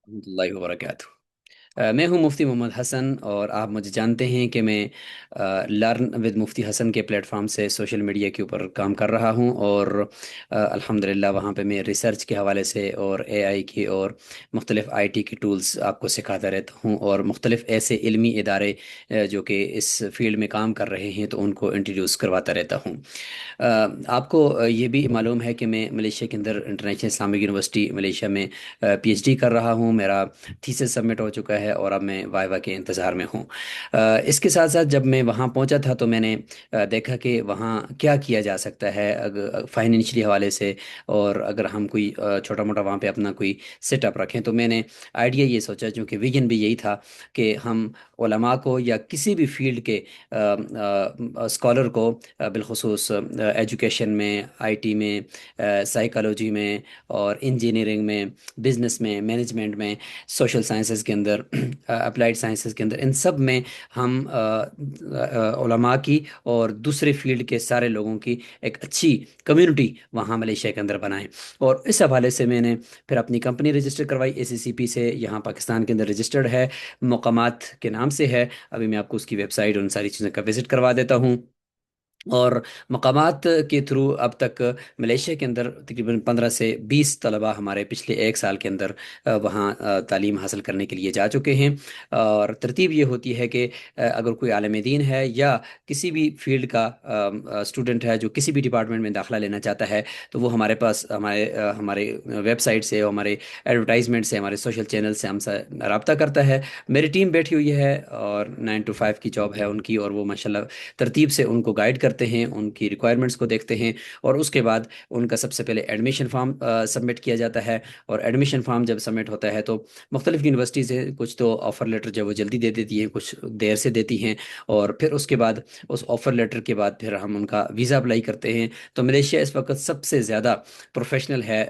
अल्लाह वबरकातुहू। मैं हूं मुफ्ती मोहम्मद हसन, और आप मुझे जानते हैं कि मैं लर्न विद मुफ्ती हसन के प्लेटफॉर्म से सोशल मीडिया के ऊपर काम कर रहा हूं। और अल्हम्दुलिल्लाह वहां पे मैं रिसर्च के हवाले से और एआई की और मुख्तलिफ आईटी की टूल्स आपको सिखाता रहता हूं, और मुख्तलिफ ऐसे इल्मी इदारे जो कि इस फील्ड में काम कर रहे हैं तो उनको इंट्रोड्यूस करवाता रहता हूं। आपको ये भी मालूम है कि मैं मलेशिया के अंदर इंटरनेशनल इस्लामिक यूनिवर्सिटी मलेशिया में पीएचडी कर रहा हूं। मेरा थीसिस सबमिट हो चुका है और अब मैं वाइवा के इंतज़ार में हूँ। इसके साथ साथ जब मैं वहाँ पहुँचा था तो मैंने देखा कि वहाँ क्या किया जा सकता है अगर फाइनेंशियली हवाले से, और अगर हम कोई छोटा मोटा वहाँ पे अपना कोई सेटअप रखें। तो मैंने आइडिया ये सोचा, चूँकि विजन भी यही था कि हम उलमा को या किसी भी फील्ड के स्कॉलर को बिलखुसूस एजुकेशन में, आईटी में, साइकोलॉजी में और इंजीनियरिंग में, बिजनेस में, मैनेजमेंट में, सोशल साइंसेज के अंदर, अप्लाइड साइंसेज के अंदर, इन सब में हम उलमा की और दूसरे फील्ड के सारे लोगों की एक अच्छी कम्युनिटी वहाँ मलेशिया के अंदर बनाएं। और इस हवाले से मैंने फिर अपनी कंपनी रजिस्टर करवाई एसीसीपी से, यहाँ पाकिस्तान के अंदर रजिस्टर्ड है, मकामात के नाम से है। अभी मैं आपको उसकी वेबसाइट उन सारी चीज़ों का विजिट करवा देता हूँ। और मकामात के थ्रू अब तक मलेशिया के अंदर तकरीबन 15 से 20 तलबा हमारे पिछले एक साल के अंदर वहाँ तालीम हासिल करने के लिए जा चुके हैं। और तरतीब ये होती है कि अगर कोई आलिम दीन है या किसी भी फील्ड का स्टूडेंट है जो किसी भी डिपार्टमेंट में दाखिला लेना चाहता है, तो वो हमारे पास हमारे वेबसाइट से, हमारे एडवर्टाइजमेंट से, हमारे सोशल चैनल से हमसे रब्ता करता है। मेरी टीम बैठी हुई है और 9 to 5 की जॉब है उनकी, और वो माशाल्लाह तरतीब से उनको गाइड करते हैं, उनकी रिक्वायरमेंट्स को देखते हैं। और उसके बाद उनका सबसे पहले एडमिशन फॉर्म सबमिट किया जाता है। और एडमिशन फॉर्म जब सबमिट होता है तो मुख्तलिफ यूनिवर्सिटीज़ हैं, कुछ तो ऑफ़र लेटर जो है वो जल्दी दे देती हैं, कुछ देर से देती हैं। और फिर उसके बाद उस ऑफ़र लेटर के बाद फिर हम उनका वीज़ा अप्लाई करते हैं। तो मलेशिया इस वक्त सबसे ज़्यादा प्रोफेशनल है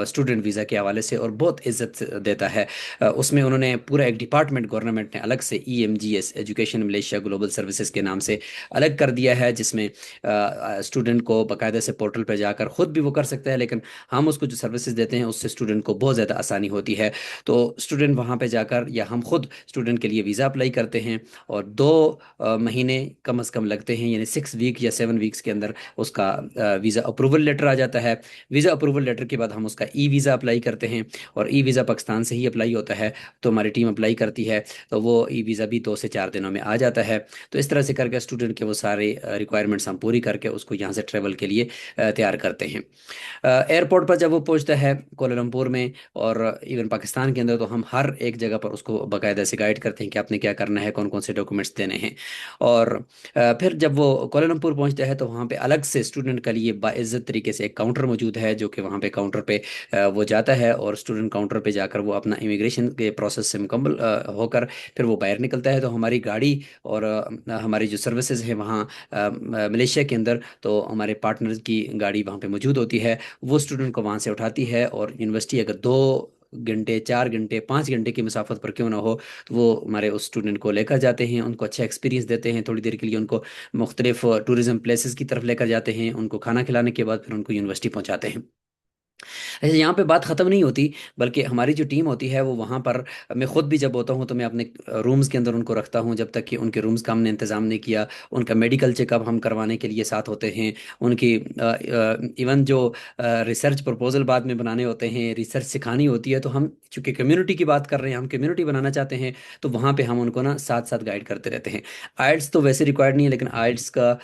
स्टूडेंट वीज़ा के हवाले से, और बहुत इज्जत देता है। उसमें उन्होंने पूरा एक डिपार्टमेंट गवर्नमेंट ने अलग से EMGS, education Malaysia global services के नाम से अलग कर दिया है, जिसमें स्टूडेंट को बाकायदे से पोर्टल पर जाकर खुद भी वो कर सकता है, लेकिन हम उसको जो सर्विसेज देते हैं उससे स्टूडेंट को बहुत ज़्यादा आसानी होती है। तो स्टूडेंट वहाँ पे जाकर, या हम खुद स्टूडेंट के लिए वीज़ा अप्लाई करते हैं, और 2 महीने कम अज़ कम लगते हैं, यानी 6 वीक या 7 वीक्स के अंदर उसका वीज़ा अप्रूवल लेटर आ जाता है। वीज़ा अप्रूवल लेटर के बाद हम उसका वीज़ा अप्लाई करते हैं, और वीज़ा पाकिस्तान से ही अप्लाई होता है, तो हमारी टीम अप्लाई करती है, तो वो वीज़ा भी 2 से 4 दिनों में आ जाता है। तो इस तरह से करके स्टूडेंट के वो सारे रिक्वायरमेंट्स हम पूरी करके उसको यहाँ से ट्रेवल के लिए तैयार करते हैं। एयरपोर्ट पर जब वो पहुंचता है कोलमपुर में और इवन पाकिस्तान के अंदर, तो हम हर एक जगह पर उसको बाकायदा से गाइड करते हैं कि आपने क्या करना है, कौन कौन से डॉक्यूमेंट्स देने हैं। और फिर जब वो कोलमपुर पहुंचता है तो वहाँ पे अलग से स्टूडेंट के लिए बाइज्जत तरीके से एक काउंटर मौजूद है, जो कि वहाँ पे काउंटर पे वो जाता है, और स्टूडेंट काउंटर पे जाकर वो अपना इमिग्रेशन के प्रोसेस से मुकम्मल होकर फिर वो बाहर निकलता है। तो हमारी गाड़ी और हमारी जो सर्विसेज है वहाँ मलेशिया के अंदर, तो हमारे पार्टनर्स की गाड़ी वहाँ पे मौजूद होती है। वो स्टूडेंट को वहाँ से उठाती है, और यूनिवर्सिटी अगर 2 घंटे, 4 घंटे, 5 घंटे की मुसाफत पर क्यों ना हो, तो वो हमारे उस स्टूडेंट को लेकर जाते हैं, उनको अच्छा एक्सपीरियंस देते हैं, थोड़ी देर के लिए उनको मुख्तलिफ टूरिज्म प्लेसेस की तरफ लेकर जाते हैं, उनको खाना खिलाने के बाद फिर उनको यूनिवर्सिटी पहुँचाते हैं। अच्छा, यहाँ पे बात ख़त्म नहीं होती, बल्कि हमारी जो टीम होती है वो वहाँ पर, मैं ख़ुद भी जब होता हूँ तो मैं अपने रूम्स के अंदर उनको रखता हूँ, जब तक कि उनके रूम्स का हमने इंतज़ाम नहीं किया। उनका मेडिकल चेकअप हम करवाने के लिए साथ होते हैं। उनकी इवन जो रिसर्च प्रपोजल बाद में बनाने होते हैं, रिसर्च सिखानी होती है, तो हम चूँकि कम्युनिटी की बात कर रहे हैं, हम कम्युनिटी बनाना चाहते हैं, तो वहाँ पे हम उनको ना साथ साथ गाइड करते रहते हैं। आइल्स तो वैसे रिक्वायर्ड नहीं है, लेकिन आइल्स का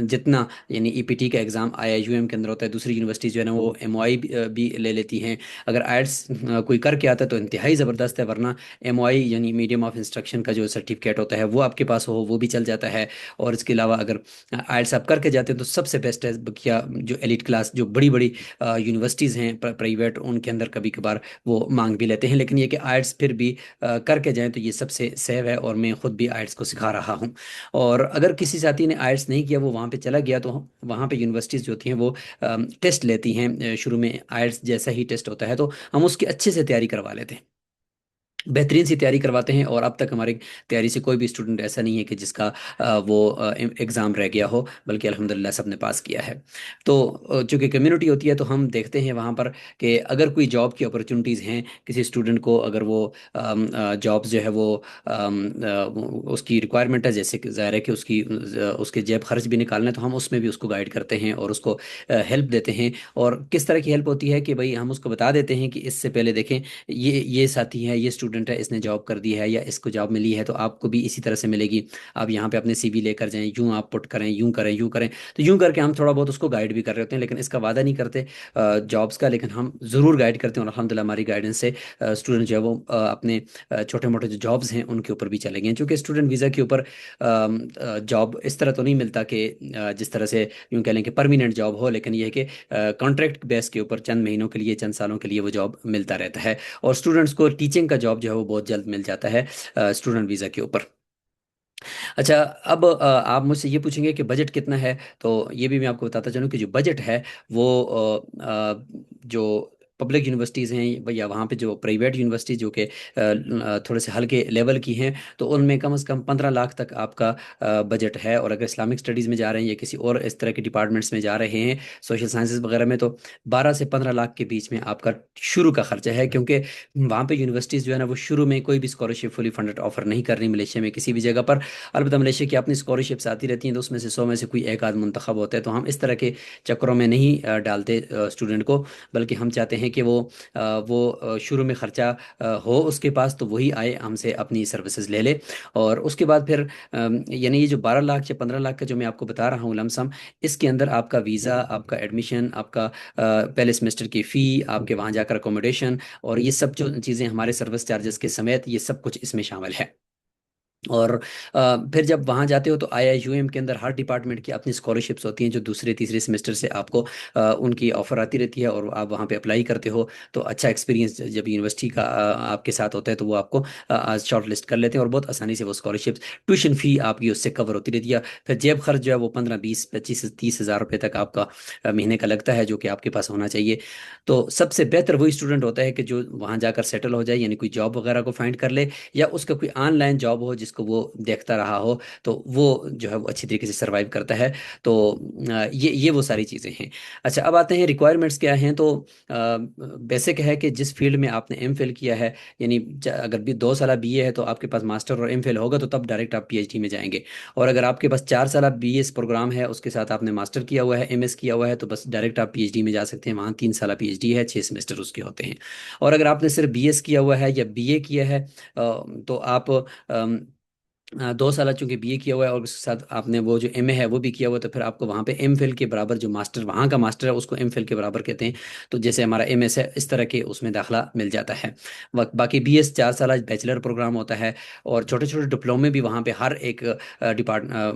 जितना, यानी EPT का एग्ज़ाम IIUM के अंदर होता है, दूसरी यूनिवर्सिटी जो है ना वो MOI भी ले लेती हैं। अगर आइल्स कोई करके आता है तो इंतहाई ज़बरदस्त है, वरना MOI यानी मीडियम ऑफ इंस्ट्रक्शन का जो सर्टिफिकेट होता है वो आपके पास हो, वो भी चल जाता है। और इसके अलावा अगर आइल्स आप करके जाते हैं तो सबसे बेस्ट है, क्या जो एलिट क्लास, जो बड़ी बड़ी यूनिवर्सिटीज़ हैं प्राइवेट, उनके अंदर कभी कभार वो मांग भी लेते हैं। लेकिन ये कि आइल्स फिर भी करके जाएं तो ये सबसे सेव है, और मैं खुद भी आइल्स को सिखा रहा हूँ। और अगर किसी साथी ने आइल्स नहीं किया, वो वहाँ पे चला गया, तो वहाँ पे यूनिवर्सिटीज़ जो होती हैं वो टेस्ट लेती हैं। शुरू में आइल्स जैसा ही टेस्ट होता है, तो हम उसकी अच्छे से तैयारी करवा लेते हैं। बेहतरीन सी तैयारी करवाते हैं। और अब तक हमारी तैयारी से कोई भी स्टूडेंट ऐसा नहीं है कि जिसका वो एग्ज़ाम रह गया हो, बल्कि अल्हम्दुलिल्लाह सबने पास किया है। तो चूंकि कम्युनिटी होती है तो हम देखते हैं वहाँ पर कि अगर कोई जॉब की अपॉर्चुनिटीज़ हैं किसी स्टूडेंट को, अगर वो जॉब्स जो है वो उसकी रिक्वायरमेंट है, जैसे कि ज़ाहिर है कि उसके जेब खर्च भी निकालना है, तो हम उसमें भी उसको गाइड करते हैं और उसको हेल्प देते हैं। और किस तरह की हेल्प होती है कि भाई हम उसको बता देते हैं कि इससे पहले देखें, ये साथी है, ये स्टूडेंट है, इसने जॉब कर दी है या इसको जॉब मिली है, तो आपको भी इसी तरह से मिलेगी। आप यहाँ पे अपने सीवी लेकर जाएं, यूं आप पुट करें, यूं करें, यूं करें। तो यूं करके हम थोड़ा बहुत उसको गाइड भी कर रहे होते हैं, लेकिन इसका वादा नहीं करते जॉब्स का, लेकिन हम ज़रूर गाइड करते हैं। और अल्हम्दुलिल्लाह हमारी गाइडेंस से स्टूडेंट जो है वो अपने छोटे मोटे जो जॉब्स हैं उनके ऊपर भी चले गए हैं। चूँकि स्टूडेंट वीज़ा के ऊपर जॉब इस तरह तो नहीं मिलता कि जिस तरह से यूं कह लें कि परमानेंट जॉब हो, लेकिन ये है कि कॉन्ट्रैक्ट बेस के ऊपर चंद महीनों के लिए, चंद सालों के लिए वो जॉब मिलता रहता है। और स्टूडेंट्स को टीचिंग का जॉब जो है वो बहुत जल्द मिल जाता है स्टूडेंट वीज़ा के ऊपर। अच्छा, अब आप मुझसे ये पूछेंगे कि बजट कितना है, तो ये भी मैं आपको बताता चलूँ कि जो बजट है वो जो पब्लिक यूनिवर्सिटीज़ हैं या वहाँ पे जो प्राइवेट यूनिवर्सिटीज़ जो कि थोड़े से हल्के लेवल की हैं, तो उनमें कम से कम 15 लाख तक आपका बजट है। और अगर इस्लामिक स्टडीज़ में जा रहे हैं या किसी और इस तरह के डिपार्टमेंट्स में जा रहे हैं, सोशल साइंसेज वगैरह में, तो 12 से 15 लाख के बीच में आपका शुरू का खर्चा है। क्योंकि वहाँ पे यूनिवर्सिटीज़ जो है ना वो शुरू में कोई भी स्कॉलरशिप फुली फंडेड ऑफर नहीं कर रही मलेशिया में किसी भी जगह पर। अलबत्ता मलेशिया की अपनी स्कॉलरशिप्स आती रहती हैं, तो उसमें से 100 में से कोई एक आध मुंतखब होता है। तो हम इस तरह के चक्करों में नहीं डालते स्टूडेंट को, बल्कि हम चाहते हैं कि वो शुरू में ख़र्चा हो उसके पास, तो वही आए हमसे अपनी सर्विसेज ले ले। और उसके बाद फिर यानी ये जो 12 लाख या 15 लाख का जो मैं आपको बता रहा हूँ लमसम, इसके अंदर आपका वीज़ा, आपका एडमिशन, आपका पहले सेमेस्टर की फ़ी, आपके वहाँ जाकर अकोमोडेशन, और ये सब जो चीज़ें हमारे सर्विस चार्जेस के समेत, ये सब कुछ इसमें शामिल है। और फिर जब वहाँ जाते हो तो IIUM के अंदर हर डिपार्टमेंट की अपनी स्कॉलरशिप्स होती हैं, जो दूसरे तीसरे सेमेस्टर से आपको उनकी ऑफ़र आती रहती है और आप वहाँ पे अप्लाई करते हो। तो अच्छा एक्सपीरियंस जब यूनिवर्सिटी का आपके साथ होता है तो वो आपको आज शॉर्ट लिस्ट कर लेते हैं और बहुत आसानी से वो स्कॉलरशिप्स, ट्यूशन फ़ी आपकी उससे कवर होती रहती है। फिर जेब खर्च जो है वो 15 20 25 30 हज़ार रुपये तक आपका महीने का लगता है, जो कि आपके पास होना चाहिए। तो सबसे बेहतर वही स्टूडेंट होता है कि जो वहाँ जाकर सेटल हो जाए, यानी कोई जॉब वगैरह को फाइंड कर ले, या उसका कोई ऑनलाइन जॉब हो जिसको वो देखता रहा हो, तो वो जो है वो अच्छी तरीके से सरवाइव करता है। तो ये वो सारी चीज़ें हैं। अच्छा, अब आते हैं रिक्वायरमेंट्स क्या हैं। तो बेसिक है कि जिस फील्ड में आपने M Phil किया है, यानी अगर भी 2 साल BA है तो आपके पास मास्टर और M Phil होगा, तो तब डायरेक्ट आप PhD में जाएंगे। और अगर आपके पास 4 साल BS प्रोग्राम है, उसके साथ आपने मास्टर किया हुआ है, MS किया हुआ है, तो बस डायरेक्ट आप PhD में जा सकते हैं। वहाँ 3 साल PhD है, 6 सेमेस्टर उसके होते हैं। और अगर आपने सिर्फ BS किया हुआ है या BA किया है, तो आप 2 साल चूंकि BA किया हुआ है और उसके साथ आपने वो जो MA है वो भी किया हुआ है, तो फिर आपको वहाँ पे M Phil के बराबर जो मास्टर वहाँ का मास्टर है उसको M Phil के बराबर कहते हैं। तो जैसे हमारा MS है, इस तरह के उसमें दाखला मिल जाता है। बाकी BS 4 साल बैचलर प्रोग्राम होता है। और छोटे छोटे डिप्लोमे भी वहाँ पे हर एक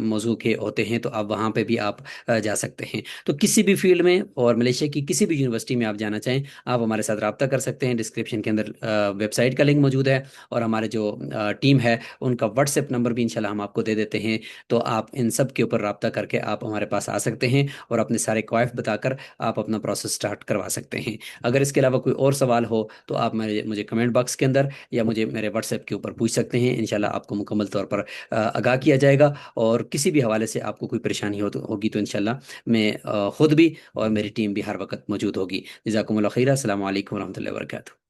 मौजू के होते हैं, तो आप वहाँ पे भी आप जा सकते हैं। तो किसी भी फील्ड में और मलेशिया की किसी भी यूनिवर्सिटी में आप जाना चाहें, आप हमारे साथ रब्ता कर सकते हैं। डिस्क्रिप्शन के अंदर वेबसाइट का लिंक मौजूद है, और हमारे जो टीम है उनका व्हाट्सएप नंबर भी इंशाल्लाह हम आपको दे देते हैं। तो आप इन सब के ऊपर रब्ता करके आप हमारे पास आ सकते हैं और अपने सारे क्वाइफ बताकर आप अपना प्रोसेस स्टार्ट करवा सकते हैं। अगर इसके अलावा कोई और सवाल हो तो आप मेरे मुझे कमेंट बॉक्स के अंदर या मुझे मेरे व्हाट्सएप के ऊपर पूछ सकते हैं। इंशाल्लाह आपको मुकम्मल तौर पर आगाह किया जाएगा। और किसी भी हवाले से आपको कोई परेशानी होगी तो इंशाल्लाह मैं खुद भी और मेरी टीम भी हर वक्त मौजूद होगी। जज़ाकुमुल्लाह खैर। अस्सलामु अलैकुम वरहमतुल्लाहि वबरकातुहू।